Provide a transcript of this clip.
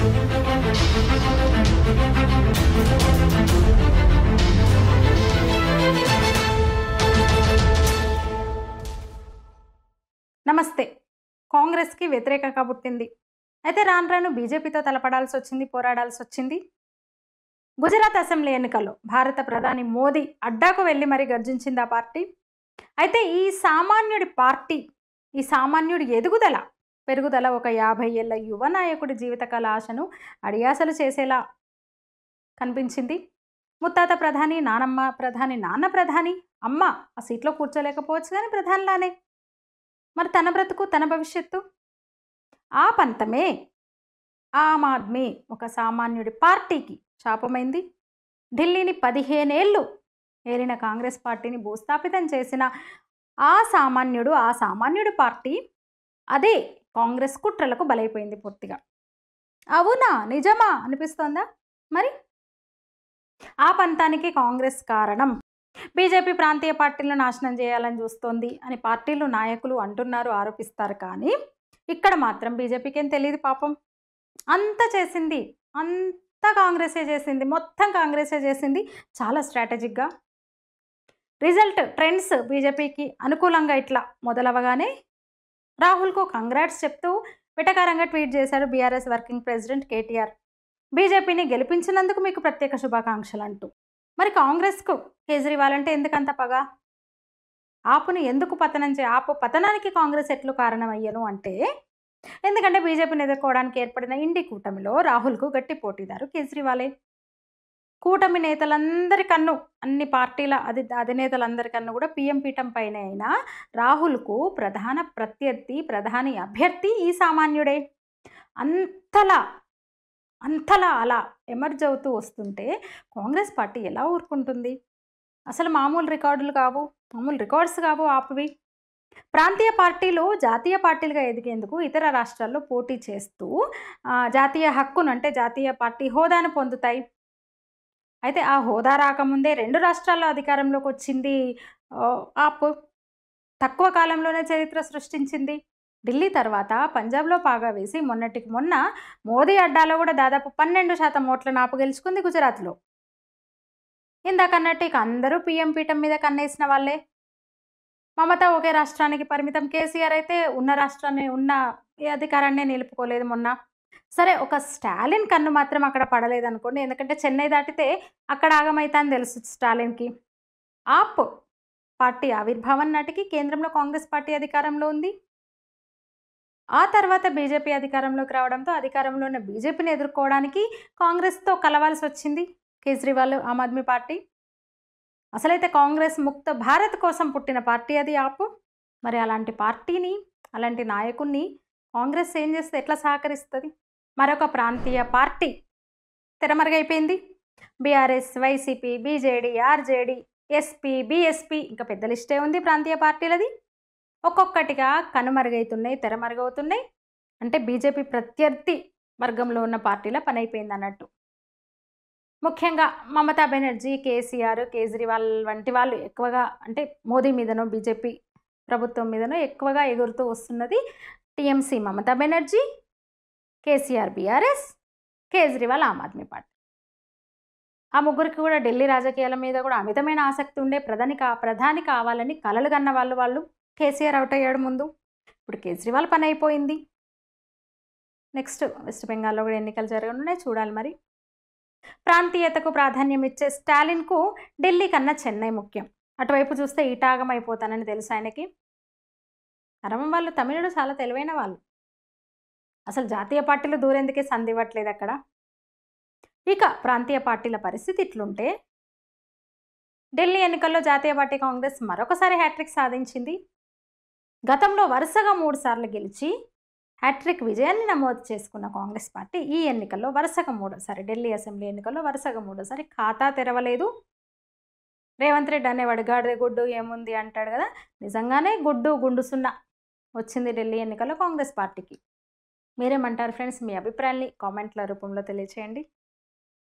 నమస్తే. కాంగ్రెస్‌కి వ్యతిరేకంగా పుట్టింది. అయితే రాను రాను బీజేపీతో తలపడాల్సొచ్చింది, పోరాడాల్సొచ్చింది. గుజరాత్ అసెంబ్లీ ఎన్నికల్లో భారత ప్రధాని మోదీ అడ్డాకు వెళ్లి మరీ గర్జించింది ఆ పార్టీ. అయితే ఈ సామాన్యుడి పార్టీ, ఈ సామాన్యుడి ఎదుగుదల, పెరుగుదల ఒక 50 ఏళ్ల యువ నాయకుడి జీవితకాల ఆశను అడియాసలు చేసేలా కనిపించింది. ముత్తాత ప్రధాని, నానమ్మ ప్రధాని, నాన్న ప్రధాని, అమ్మ ఆ సీట్లో కూర్చోలేకపోవచ్చు కానీ ప్రధానిలానే. మరి తన బ్రతుకు, తన భవిష్యత్తు ఆ పంతమే ఆమ్ ఆద్మీ ఒక సామాన్యుడి పార్టీకి శాపమైంది. ఢిల్లీని 15 ఏళ్ళు ఏలిన కాంగ్రెస్ పార్టీని భూస్థాపితం చేసిన ఆ సామాన్యుడి పార్టీ అదే కాంగ్రెస్ కుట్రలకు బలైపోయింది పూర్తిగా. అవునా, నిజమా అనిపిస్తోందా? మరి ఆ పంతానికి కాంగ్రెస్ కారణం. బీజేపీ ప్రాంతీయ పార్టీలను నాశనం చేయాలని చూస్తోంది అని పార్టీలు నాయకులు అంటున్నారు, ఆరోపిస్తారు. కానీ ఇక్కడ మాత్రం బీజేపీకి ఏం తెలియదు పాపం. అంతా చేసింది, అంతా కాంగ్రెసే చేసింది, మొత్తం కాంగ్రెసే చేసింది చాలా స్ట్రాటజిక్గా. రిజల్ట్ ట్రెండ్స్ బీజేపీకి అనుకూలంగా ఇట్లా మొదలవగానే రాహుల్కు కంగ్రాట్స్ చెప్తూ వెటకారంగా ట్వీట్ చేశారు బీఆర్ఎస్ వర్కింగ్ ప్రెసిడెంట్ కేటీఆర్. బీజేపీని గెలిపించినందుకు మీకు ప్రత్యేక శుభాకాంక్షలు అంటూ. మరి కాంగ్రెస్కు కేజ్రీవాల్ అంటే ఎందుకంత పగ? ఆపుని ఎందుకు ఆపు పతనానికి కాంగ్రెస్ ఎట్లు కారణమయ్యను అంటే, ఎందుకంటే బీజేపీని ఎదుర్కోవడానికి ఏర్పడిన ఇండి కూటమిలో రాహుల్కు గట్టి పోటీదారు కేజ్రీవాలే. కూటమి నేతలందరి కన్ను, అన్ని పార్టీల అధినేతలందరి కన్ను కూడా పీఎం పీఠం పైన అయినా రాహుల్కు ప్రధాన ప్రత్యర్థి, ప్రధాని అభ్యర్థి ఈ సామాన్యుడే. అంతలా అలా ఎమర్జ్ అవుతూ వస్తుంటే కాంగ్రెస్ పార్టీ ఎలా ఊరుకుంటుంది? అసలు మామూలు రికార్డ్స్ కావు ఆపువి. ప్రాంతీయ పార్టీలు జాతీయ పార్టీలుగా ఎదిగేందుకు ఇతర రాష్ట్రాల్లో పోటీ చేస్తూ జాతీయ హక్కును అంటే జాతీయ పార్టీ హోదాను పొందుతాయి. అయితే ఆ హోదా రాకముందే 2 రాష్ట్రాల్లో అధికారంలోకి వచ్చింది ఆప్. తక్కువ కాలంలోనే చరిత్ర సృష్టించింది. ఢిల్లీ తర్వాత పంజాబ్లో పాగా వేసి మొన్నటికి మొన్న మోదీ అడ్డాలో కూడా దాదాపు 12% ఓట్లను ఆపు గెలుచుకుంది గుజరాత్లో. ఇందాకన్నట్టు ఇక అందరూ పీఎం పీఠం మీద కన్నేసిన వాళ్ళే. మమత ఒకే రాష్ట్రానికి పరిమితం. కేసీఆర్ అయితే ఉన్న అధికారాన్ని నిలుపుకోలేదు మొన్న. సరే, ఒక స్టాలిన్ కన్ను మాత్రం అక్కడ పడలేదనుకోండి. ఎందుకంటే చెన్నై దాటితే అక్కడ ఆగమైతా అని తెలుసు స్టాలిన్కి. ఆప్ పార్టీ ఆవిర్భావం నాటికి కేంద్రంలో కాంగ్రెస్ పార్టీ అధికారంలో ఉంది. ఆ తర్వాత బీజేపీ అధికారంలోకి రావడంతో అధికారంలో ఉన్న బీజేపీని ఎదుర్కోవడానికి కాంగ్రెస్తో కలవాల్సి వచ్చింది కేజ్రీవాల్ ఆమ్ ఆద్మీ పార్టీ. అసలైతే కాంగ్రెస్ ముక్త భారత్ కోసం పుట్టిన పార్టీ అది ఆప్. మరి అలాంటి పార్టీని, అలాంటి నాయకుడిని కాంగ్రెస్ ఏం చేస్తే ఎట్లా సహకరిస్తుంది? మరొక ప్రాంతీయ పార్టీ తెరమరుగైపోయింది. BRS, YCP, BJD, RJD, SP, BSP, ఇంకా పెద్ద లిస్టే ఉంది ప్రాంతీయ పార్టీలది. ఒక్కొక్కటిగా కనుమరుగవుతున్నాయి, తెరమరుగవుతున్నాయి. అంటే బీజేపీ ప్రత్యర్థి వర్గంలో ఉన్న పార్టీల పని అయిపోయింది అన్నట్టు. ముఖ్యంగా మమతా బెనర్జీ, కేసీఆర్, కేజ్రీవాల్ వంటి వాళ్ళు ఎక్కువగా అంటే మోదీ మీదనో బీజేపీ ప్రభుత్వం మీదనో ఎక్కువగా ఎగురుతూ వస్తున్నది TMC Mamata Banerjee, KCR BRS, Kejriwal Aam Aadmi party. ఆ ముగ్గురికి కూడా ఢిల్లీ రాజకీయాల మీద కూడా అమితమైన ఆసక్తి ఉండే ప్రధాని కావాలని కలలు కన్న వాళ్ళు. కేసీఆర్ అవుట్ అయ్యాడు ముందు. ఇప్పుడు కేజ్రీవాల్ పని అయిపోయింది. నెక్స్ట్ వెస్ట్ బెంగాల్లో కూడా ఎన్నికలు జరగనున్నాయి, చూడాలి మరి. ప్రాంతీయతకు ప్రాధాన్యం ఇచ్చే స్టాలిన్కు ఢిల్లీ కన్నా చెన్నై ముఖ్యం. అటువైపు చూస్తే ఈటాగం అయిపోతానని తెలుసు ఆయనకి. అరవం వాళ్ళు తమిళుడు చాలా తెలివైన వాళ్ళు. అసలు జాతీయ పార్టీలు దూరేందుకే సంధివ్వట్లేదు అక్కడ. ఇక ప్రాంతీయ పార్టీల పరిస్థితి ఇట్లుంటే ఢిల్లీ ఎన్నికల్లో జాతీయ పార్టీ కాంగ్రెస్ మరొకసారి హ్యాట్రిక్ సాధించింది. గతంలో వరుసగా 3 సార్లు గెలిచి హ్యాట్రిక్ విజయాన్ని నమోదు చేసుకున్న కాంగ్రెస్ పార్టీ ఈ ఎన్నికల్లో వరుసగా 3వ ఢిల్లీ అసెంబ్లీ ఎన్నికల్లో వరుసగా 3వ ఖాతా తెరవలేదు. రేవంత్ రెడ్డి అనేవాడు గాడిద గుడ్డు ఏముంది అంటాడు కదా, నిజంగానే గుండు సున్నా వచ్చింది ఢిల్లీ ఎన్నికల్లో కాంగ్రెస్ పార్టీకి. మీరేమంటారు ఫ్రెండ్స్? మీ అభిప్రాయాన్ని కామెంట్ల రూపంలో తెలియచేయండి.